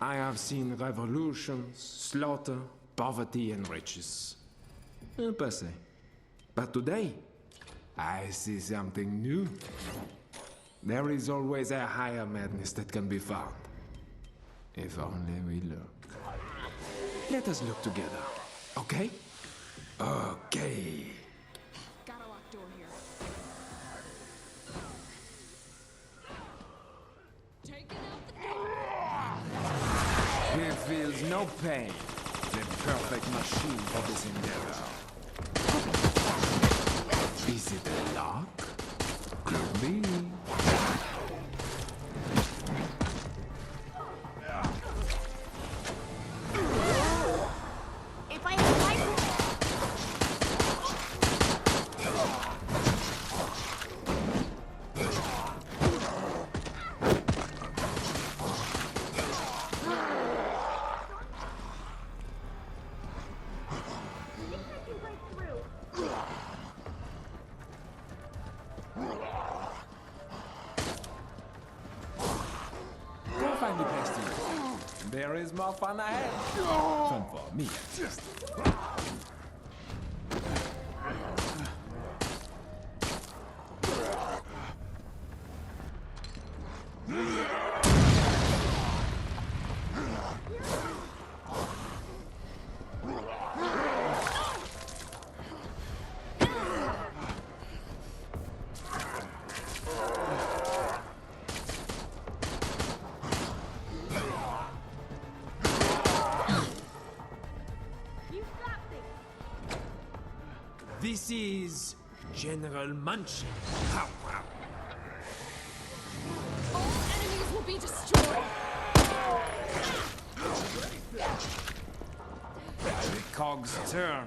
I have seen revolutions, slaughter, poverty, and riches. Passé. But today, I see something new. There is always a higher madness that can be found. If only we look. Let us look together, okay? Okay. Got a locked door here. Taking out the door. He feels no pain. The perfect machine for this endeavor. Is it a lock? Could be. If I had my Go find the place to you. There is more fun ahead. Fun for me, at least. This is General Munchkin. How? all enemies will be destroyed. The cogs turn.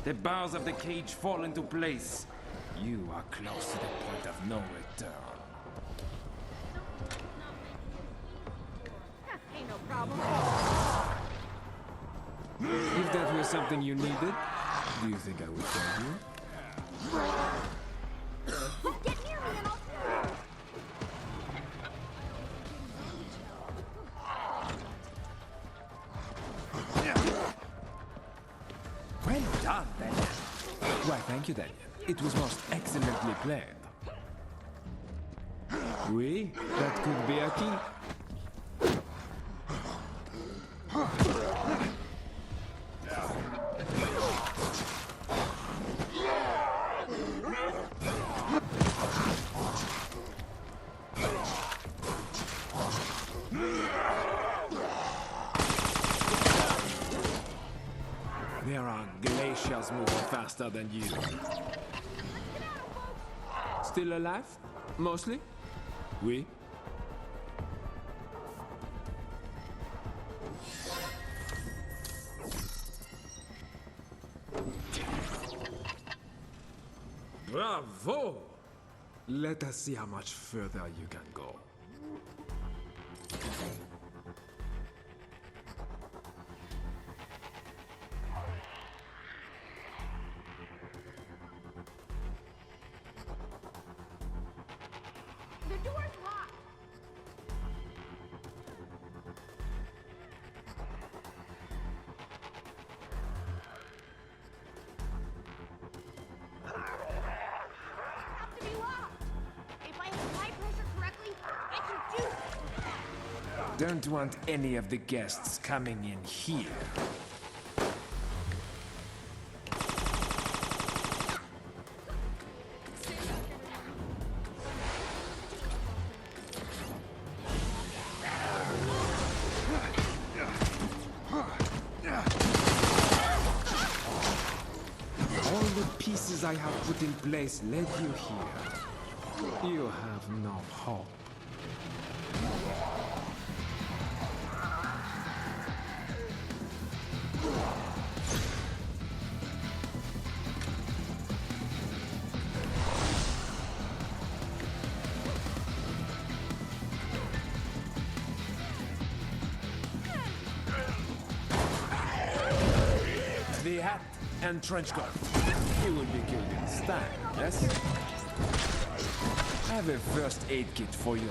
The bars of the cage fall into place. You are close to the point of no return. Ain't no problem. If that was something you needed, do you think I would tell you? Get near me and I'll... Well done, Daniel. Why, thank you, Daniel. It was most excellently played. Oui, that could be a key. There are glaciers moving faster than you. Still alive? Mostly? Oui. Bravo! Let us see how much further you can go. The door's locked. Have to be locked. If I apply pressure correctly, I can do it. Don't want any of the guests coming in here. All the pieces I have put in place led you here. You have no hope. The hat and trench coat. You will be killed in style, yes? I have a first aid kit for you.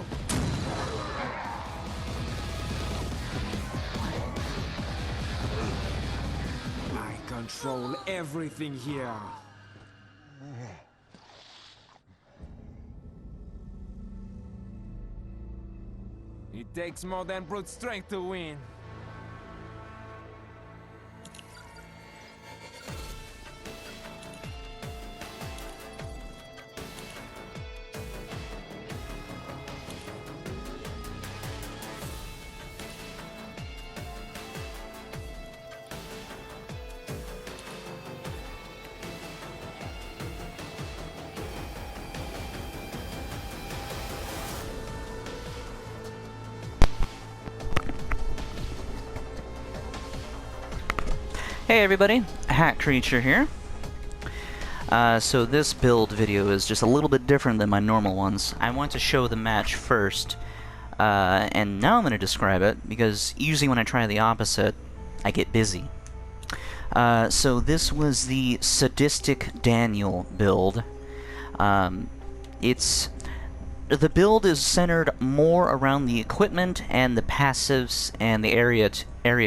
control everything here. It takes more than brute strength to win. Hey everybody, Hat Creature here. So this build video is just a little bit different than my normal ones. I want to show the match first, and now I'm going to describe it, because usually when I try the opposite, I get busy. So this was the Sadistic Daniel build. The build is centered more around the equipment and the passives and the area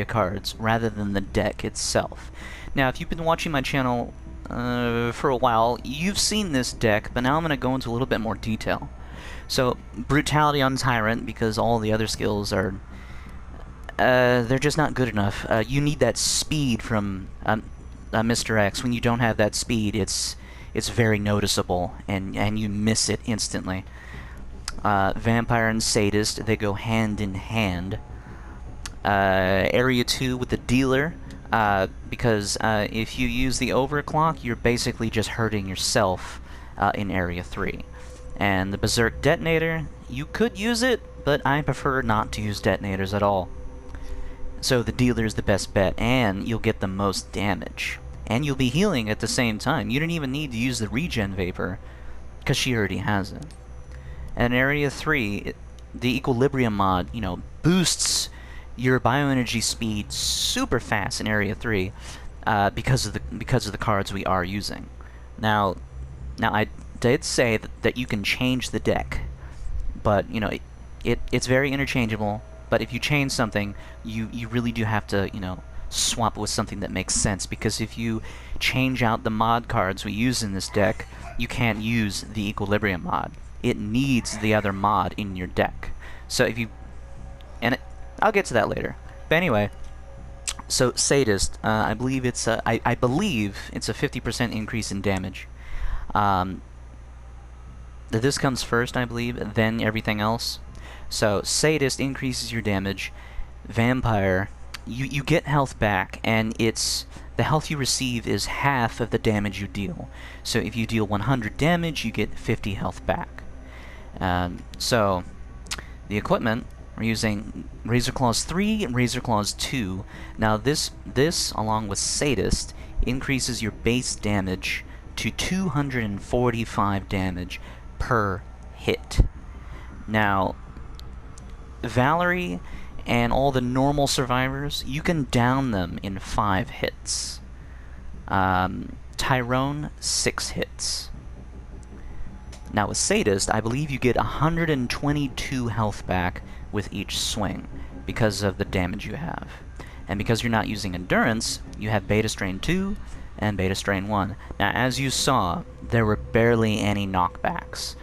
cards rather than the deck itself. Now, if you've been watching my channel for a while, you've seen this deck, but now I'm going to go into a little bit more detail. So, Brutality on Tyrant, because all the other skills are they're just not good enough. You need that speed from Mr. X. When you don't have that speed, it's very noticeable, and you miss it instantly. Vampire and Sadist, they go hand in hand. Area 2 with the Dealer, because if you use the Overclock, you're basically just hurting yourself in Area 3. And the Berserk Detonator, you could use it, but I prefer not to use detonators at all. So the Dealer is the best bet, and you'll get the most damage. And you'll be healing at the same time. You don't even need to use the Regen Vapor, because she already has it. And in Area 3, the Equilibrium mod, boosts your bioenergy speed super fast in Area 3 because of the cards we are using. Now I did say that you can change the deck, but it's very interchangeable. But if you change something, you really do have to swap with something that makes sense, because if you change out the mod cards we use in this deck, you can't use the Equilibrium mod. It needs the other mod in your deck. So if you... I'll get to that later. But anyway, so Sadist, I believe it's a 50% increase in damage. This comes first, I believe, then everything else. So Sadist increases your damage. Vampire, you get health back, and the health you receive is half of the damage you deal. So if you deal 100 damage, you get 50 health back. So, the equipment, we're using Razor Claws 3 and Razor Claws 2. Now this, along with Sadist, increases your base damage to 245 damage per hit. Now, Valerie and all the normal survivors, you can down them in 5 hits. Tyrone, 6 hits. Now with Sadist, I believe you get 122 health back with each swing because of the damage you have. And because you're not using Endurance, you have Beta Strain 2 and Beta Strain 1. Now as you saw, there were barely any knockbacks.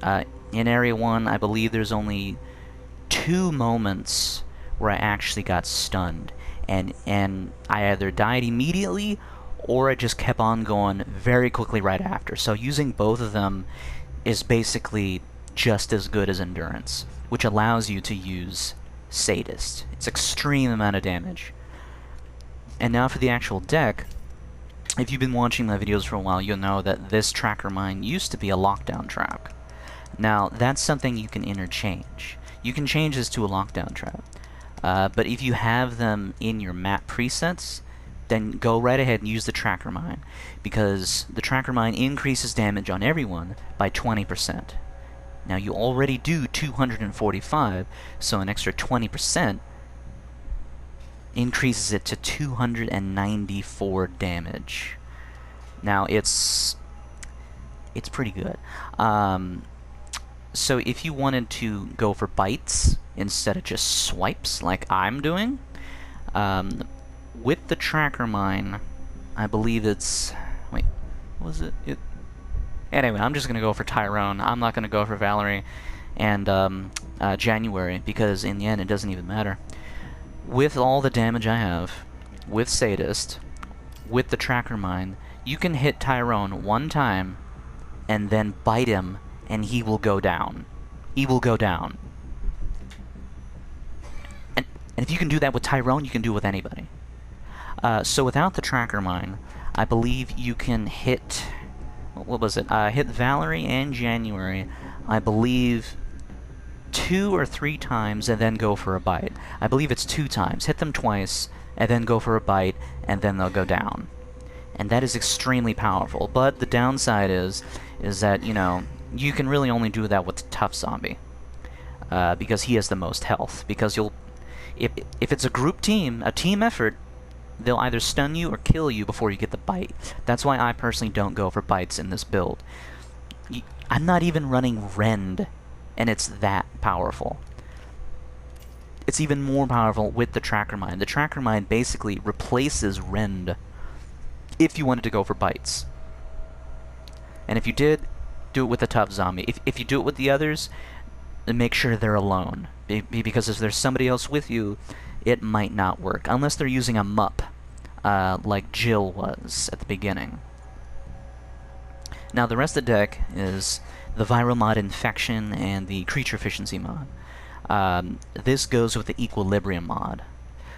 In Area 1, I believe there's only 2 moments where I actually got stunned. And I either died immediately, or I just kept on going very quickly right after. So using both of them is basically just as good as Endurance, which allows you to use Sadist. It's extreme amount of damage. And now for the actual deck, if you've been watching my videos for a while, you'll know that this Tracker Mine used to be a lockdown trap. Now, that's something you can interchange. You can change this to a lockdown trap. But if you have them in your map presets, then go right ahead and use the Tracker Mine, because the Tracker Mine increases damage on everyone by 20%. Now you already do 245, so an extra 20% increases it to 294 damage. Now it's pretty good. So if you wanted to go for bites instead of just swipes like I'm doing, With the tracker mine, I believe it's... Wait, was it? Anyway, I'm just going to go for Tyrone. I'm not going to go for Valerie and January, because in the end it doesn't even matter. With all the damage I have, with Sadist, with the tracker mine, you can hit Tyrone one time and then bite him and he will go down. He will go down. And if you can do that with Tyrone, you can do it with anybody. So without the tracker mine, I believe you can hit... What was it? Hit Valerie and January, I believe, 2 or 3 times and then go for a bite. I believe it's 2 times. Hit them twice and then go for a bite and then they'll go down. And that is extremely powerful. But the downside is that, you know, you can really only do that with the tough zombie. Because he has the most health. Because you'll... If it's a group team, a team effort, they'll either stun you or kill you before you get the bite. That's why I personally don't go for bites in this build. I'm not even running Rend, and it's that powerful. It's even more powerful with the tracker mine. The tracker mine basically replaces Rend if you wanted to go for bites. And if you did, do it with a tough zombie. If you do it with the others, then make sure they're alone. Because if there's somebody else with you, it might not work. Unless they're using a MUP, like Jill was at the beginning. Now the rest of the deck is the Viral Mod Infection and the Creature Efficiency mod. This goes with the Equilibrium mod.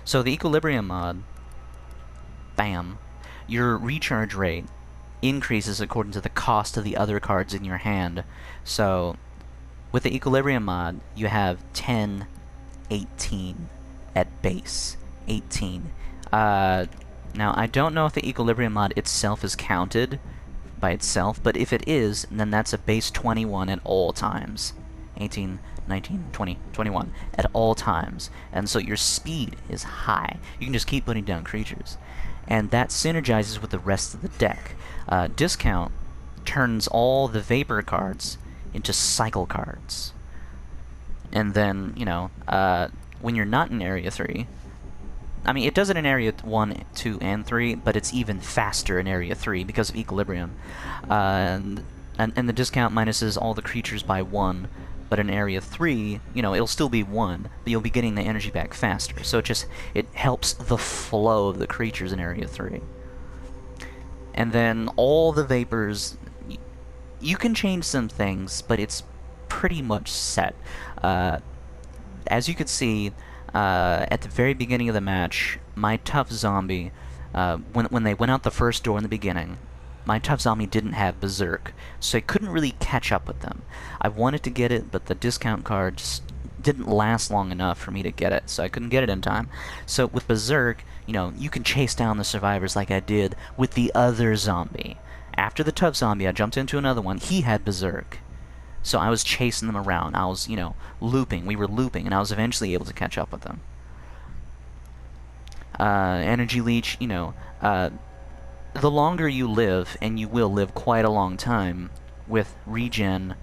So the Equilibrium mod, bam, your recharge rate increases according to the cost of the other cards in your hand. So with the Equilibrium mod, you have 10, 18 at base. 18. Now, I don't know if the Equilibrium mod itself is counted by itself, but if it is, then that's a base 21 at all times. 18, 19, 20, 21 at all times. And so your speed is high. You can just keep putting down creatures. And that synergizes with the rest of the deck. Discount turns all the Vapor cards into Cycle cards. And then, you know, when you're not in Area 3... I mean, it does it in Area 1, 2, and 3, but it's even faster in Area 3 because of Equilibrium. And the discount minuses all the creatures by 1, but in Area 3, you know, it'll still be 1, but you'll be getting the energy back faster. So it helps the flow of the creatures in Area 3. And then all the Vapors, you can change some things, but it's pretty much set. As you could see, at the very beginning of the match, my tough zombie, when they went out the first door in the beginning, my tough zombie didn't have Berserk, so I couldn't really catch up with them. I wanted to get it, but the discount card just didn't last long enough for me to get it, so I couldn't get it in time. So with Berserk, you know, you can chase down the survivors like I did with the other zombie. After the tough zombie, I jumped into another one. He had Berserk. So I was chasing them around. I was, you know, looping. We were looping, and I was eventually able to catch up with them. Energy Leech, you know, the longer you live, and you will live quite a long time with Regen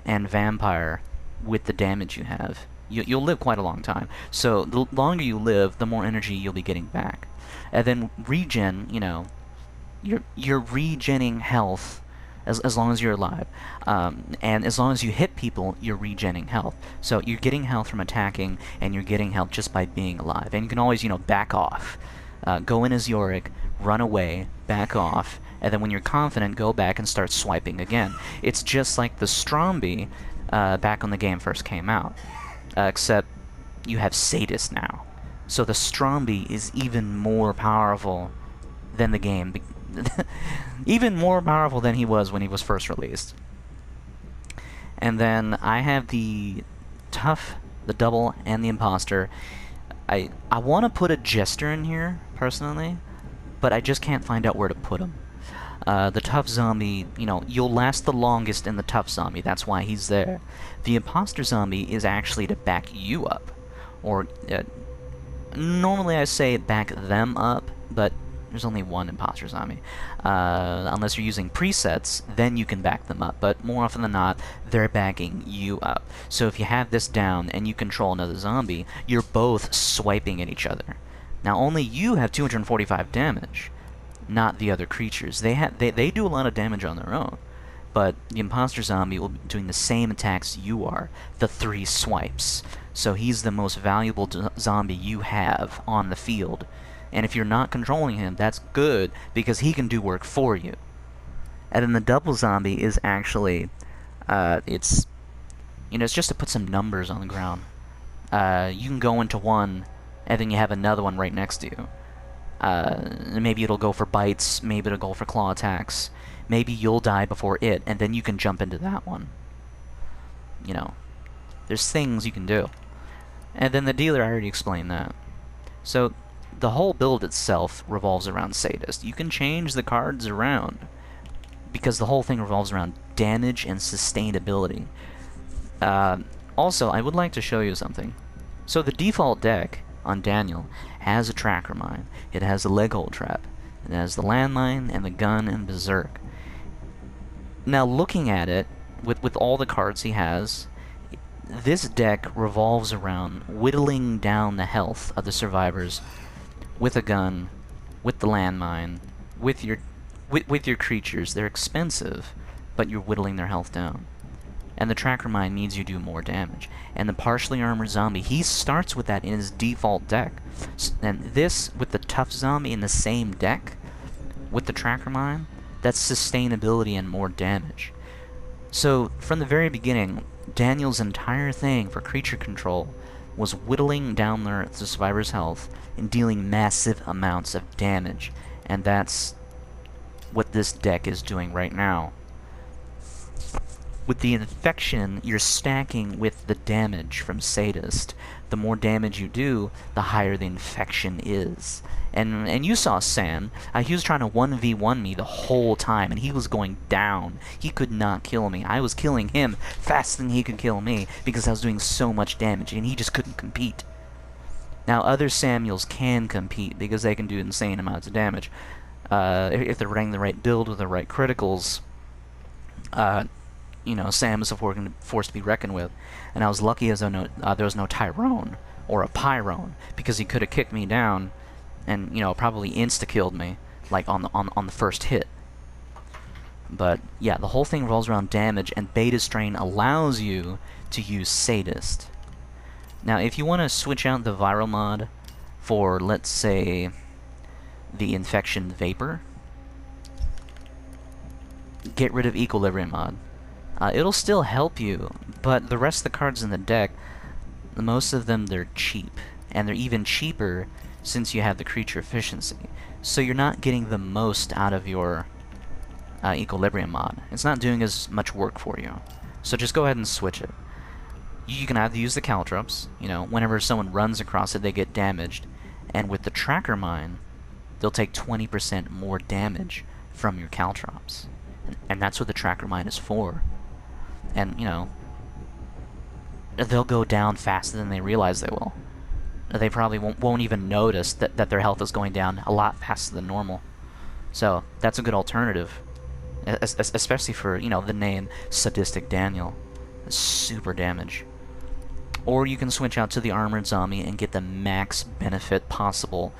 and Vampire with the damage you have, you'll live quite a long time. So the longer you live, the more energy you'll be getting back. And then Regen, you know, you're regenning health as long as you're alive. And as long as you hit people, you're regenning health. So you're getting health from attacking, and you're getting health just by being alive. And you can always, you know, back off. Go in as Yorick, run away, back off, and then when you're confident, go back and start swiping again. It's just like the Stromby back when the game first came out. Except you have Sadist now. So the Stromby is even more powerful than the game. Even more powerful than he was when he was first released. And then I have the Tough, the Double, and the Imposter. I want to put a Jester in here, personally, but I just can't find out where to put him. The Tough Zombie, you know, you'll last the longest in the Tough Zombie, that's why he's there. The Imposter Zombie is actually to back you up. Or, normally I say back them up, but there's only one Imposter Zombie. Unless you're using presets, then you can back them up, but more often than not, they're backing you up. So if you have this down and you control another zombie, you're both swiping at each other. Now only you have 245 damage, not the other creatures. They do a lot of damage on their own, but the imposter zombie will be doing the same attacks you are, the 3 swipes. So he's the most valuable zombie you have on the field. And if you're not controlling him, that's good, because he can do work for you. And then the double zombie is actually, it's just to put some numbers on the ground. You can go into one, and then you have another one right next to you. Maybe it'll go for bites, maybe it'll go for claw attacks. Maybe you'll die before it, and then you can jump into that one. There's things you can do. And then the dealer, I already explained that. So, the whole build itself revolves around Sadist. You can change the cards around, because the whole thing revolves around damage and sustainability. Also, I would like to show you something. So the default deck on Daniel has a tracker mine. It has a leg hole trap. It has the landmine and the gun and berserk. Now looking at it, with all the cards he has, this deck revolves around whittling down the health of the survivors with a gun, with the landmine, with your creatures. They're expensive, but you're whittling their health down. And the tracker mine means you do more damage. And the partially armored zombie, he starts with that in his default deck. And this, with the tough zombie in the same deck, with the tracker mine, that's sustainability and more damage. So, from the very beginning, Daniel's entire thing for creature control was whittling down the survivor's health and dealing massive amounts of damage. And that's what this deck is doing right now. With the infection, you're stacking with the damage from Sadist. The more damage you do, the higher the infection is. And you saw Sam. He was trying to 1v1 me the whole time, and he was going down. He could not kill me. I was killing him faster than he could kill me, because I was doing so much damage, and he just couldn't compete. Now, other Samuels can compete, because they can do insane amounts of damage. If they're running the right build with the right criticals, Sam is a force to be reckoned with. And I was lucky as there was no Tyrone or a Pyrone, because he could have kicked me down and, probably insta-killed me, like on the first hit. But, yeah, the whole thing revolves around damage, and Beta Strain allows you to use Sadist. Now, if you want to switch out the viral mod for, let's say, the Infection Vapor, get rid of Equilibrium mod. It'll still help you, but the rest of the cards in the deck, most of them, they're cheap. And they're even cheaper since you have the creature efficiency. So you're not getting the most out of your Equilibrium mod. It's not doing as much work for you. So just go ahead and switch it. You can either use the Caltrops, whenever someone runs across it, they get damaged. And with the Tracker Mine, they'll take 20% more damage from your Caltrops. And that's what the Tracker Mine is for. And, they'll go down faster than they realize they will. They probably won't even notice that their health is going down a lot faster than normal. So, that's a good alternative. Especially for, the name Sadistic Daniel. Super damage. Or you can switch out to the Armored Zombie and get the max benefit possible.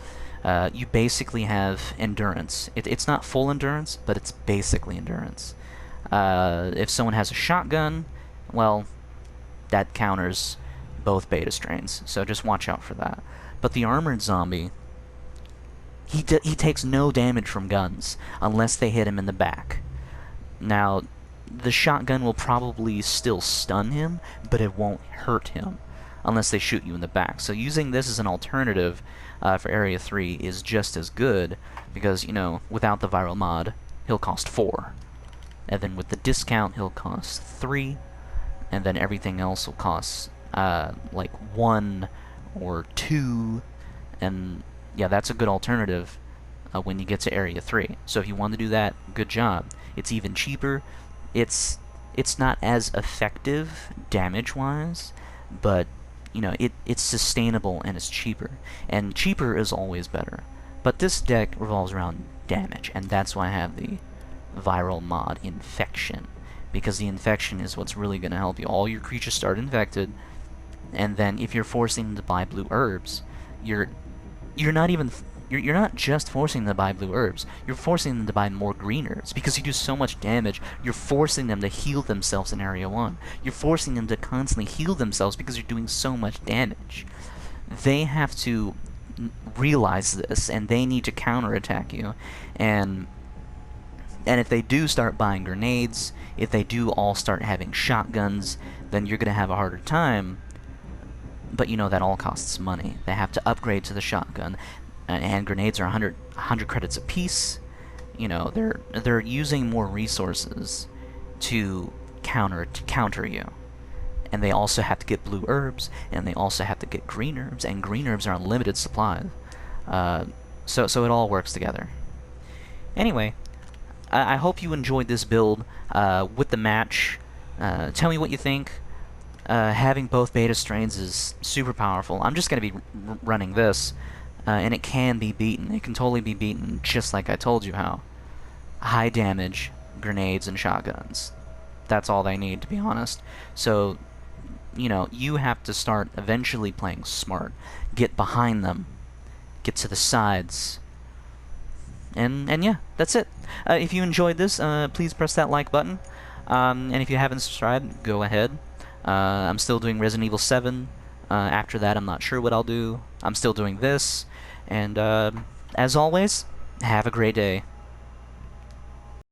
You basically have endurance. It's not full endurance, but it's basically endurance. If someone has a shotgun, well, that counters both beta strains, so just watch out for that. But the Armored Zombie, he takes no damage from guns, unless they hit him in the back. Now, the shotgun will probably still stun him, but it won't hurt him, unless they shoot you in the back. So using this as an alternative for Area 3 is just as good, because, without the viral mod, he'll cost 4. And then with the discount, he'll cost 3, and then everything else will cost, like 1 or 2, and yeah, that's a good alternative when you get to Area 3. So if you want to do that, good job. It's even cheaper. It's not as effective damage-wise, but it's sustainable and it's cheaper. And cheaper is always better. But this deck revolves around damage, and that's why I have the viral mod Infection. Because the Infection is what's really going to help you. All your creatures start infected, and then if you're forcing them to buy blue herbs, you're you're not even you're not just forcing them to buy blue herbs. You're forcing them to buy more green herbs because you do so much damage. You're forcing them to heal themselves in Area 1. You're forcing them to constantly heal themselves because you're doing so much damage. They have to realize this, and they need to counterattack you. And if they do start buying grenades, if they do all start having shotguns, then you're going to have a harder time. But you know that all costs money. They have to upgrade to the shotgun, and grenades are 100 credits apiece. You know, they're using more resources to counter you. And they also have to get blue herbs, and they also have to get green herbs, and green herbs are on limited supply. So it all works together. Anyway, I hope you enjoyed this build with the match. Tell me what you think. Having both beta strains is super powerful. I'm just going to be running this, and it can be beaten. It can totally be beaten, just like I told you how. High damage, grenades, and shotguns. That's all they need, to be honest. So, you know, you have to start eventually playing smart. Get behind them. Get to the sides. And yeah, that's it. If you enjoyed this, please press that like button. And if you haven't subscribed, go ahead. I'm still doing Resident Evil 7. After that, I'm not sure what I'll do. I'm still doing this. And as always, have a great day.